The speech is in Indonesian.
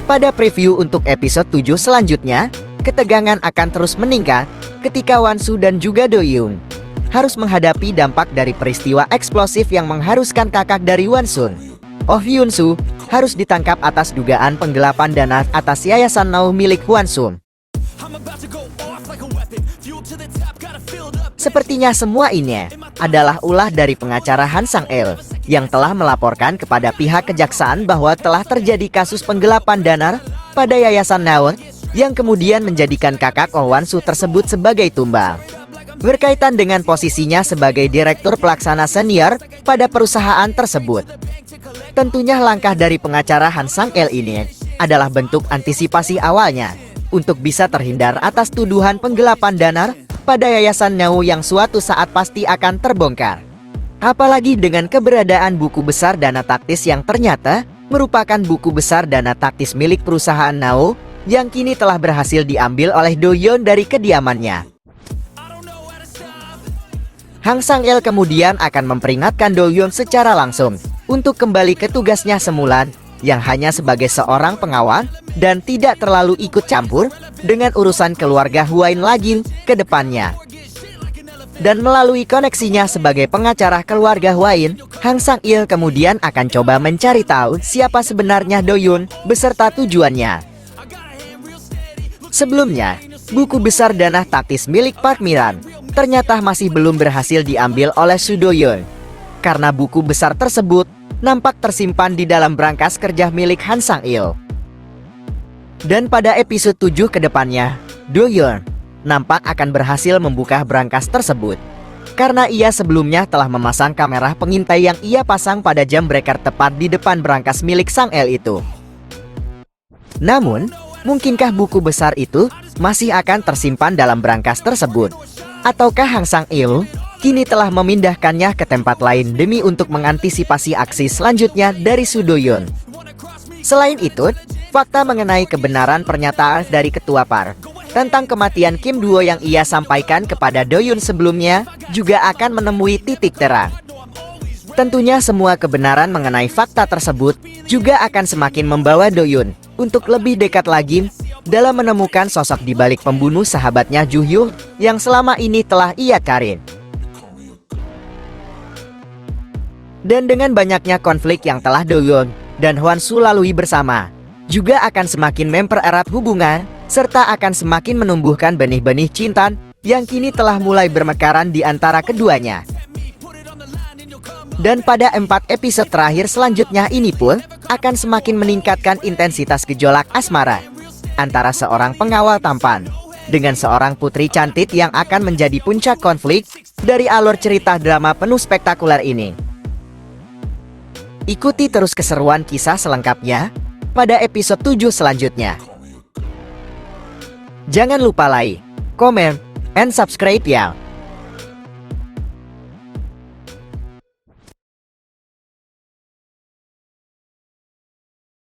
Pada preview untuk episode 7 selanjutnya, ketegangan akan terus meningkat ketika Hwang-soo dan juga Do-yoon harus menghadapi dampak dari peristiwa eksplosif yang mengharuskan kakak dari Hwang-soo, Oh Hyun-soo, harus ditangkap atas dugaan penggelapan dana atas yayasan Now milik Hwang-soo. Sepertinya semua ini adalah ulah dari pengacara Han Sang-il yang telah melaporkan kepada pihak kejaksaan bahwa telah terjadi kasus penggelapan dana pada yayasan Now yang kemudian menjadikan kakak Oh Hwang-soo tersebut sebagai tumbal. Berkaitan dengan posisinya sebagai direktur pelaksana senior pada perusahaan tersebut. Tentunya langkah dari pengacara Han Sang-il ini adalah bentuk antisipasi awalnya untuk bisa terhindar atas tuduhan penggelapan dana pada yayasan Now yang suatu saat pasti akan terbongkar. Apalagi dengan keberadaan buku besar dana taktis yang ternyata merupakan buku besar dana taktis milik perusahaan Now yang kini telah berhasil diambil oleh Do-yoon dari kediamannya. Han Sang-il kemudian akan memperingatkan Do-yoon secara langsung untuk kembali ke tugasnya semula yang hanya sebagai seorang pengawal dan tidak terlalu ikut campur dengan urusan keluarga Hwain lagi ke depannya. Dan melalui koneksinya sebagai pengacara keluarga Hwain, Han Sang-il kemudian akan coba mencari tahu siapa sebenarnya Do-yoon beserta tujuannya. Sebelumnya, buku besar dana taktis milik Park Miran ternyata masih belum berhasil diambil oleh Soo Do-yoon karena buku besar tersebut nampak tersimpan di dalam brankas kerja milik Han Sang-il. Dan pada episode 7 ke depannya, Do-yoon nampak akan berhasil membuka brankas tersebut karena ia sebelumnya telah memasang kamera pengintai yang ia pasang pada jam breaker tepat di depan brankas milik Sang-il itu. Namun, mungkinkah buku besar itu masih akan tersimpan dalam brankas tersebut? Ataukah Han Sang-il kini telah memindahkannya ke tempat lain demi untuk mengantisipasi aksi selanjutnya dari Soo Do-yoon? Selain itu, fakta mengenai kebenaran pernyataan dari Ketua Park tentang kematian Kim Duo yang ia sampaikan kepada Do-yoon sebelumnya juga akan menemui titik terang. Tentunya semua kebenaran mengenai fakta tersebut juga akan semakin membawa Do-yoon untuk lebih dekat lagi dalam menemukan sosok di balik pembunuh sahabatnya Ju-hyuk yang selama ini telah ia cari. Dan dengan banyaknya konflik yang telah Do-yoon dan Hwang-soo lalui bersama, juga akan semakin mempererat hubungan serta akan semakin menumbuhkan benih-benih cinta yang kini telah mulai bermekaran di antara keduanya. Dan pada 4 episode terakhir selanjutnya ini pun akan semakin meningkatkan intensitas gejolak asmara antara seorang pengawal tampan dengan seorang putri cantik yang akan menjadi puncak konflik dari alur cerita drama penuh spektakuler ini. Ikuti terus keseruan kisah selengkapnya pada episode 7 selanjutnya. Jangan lupa like, comment, and subscribe ya.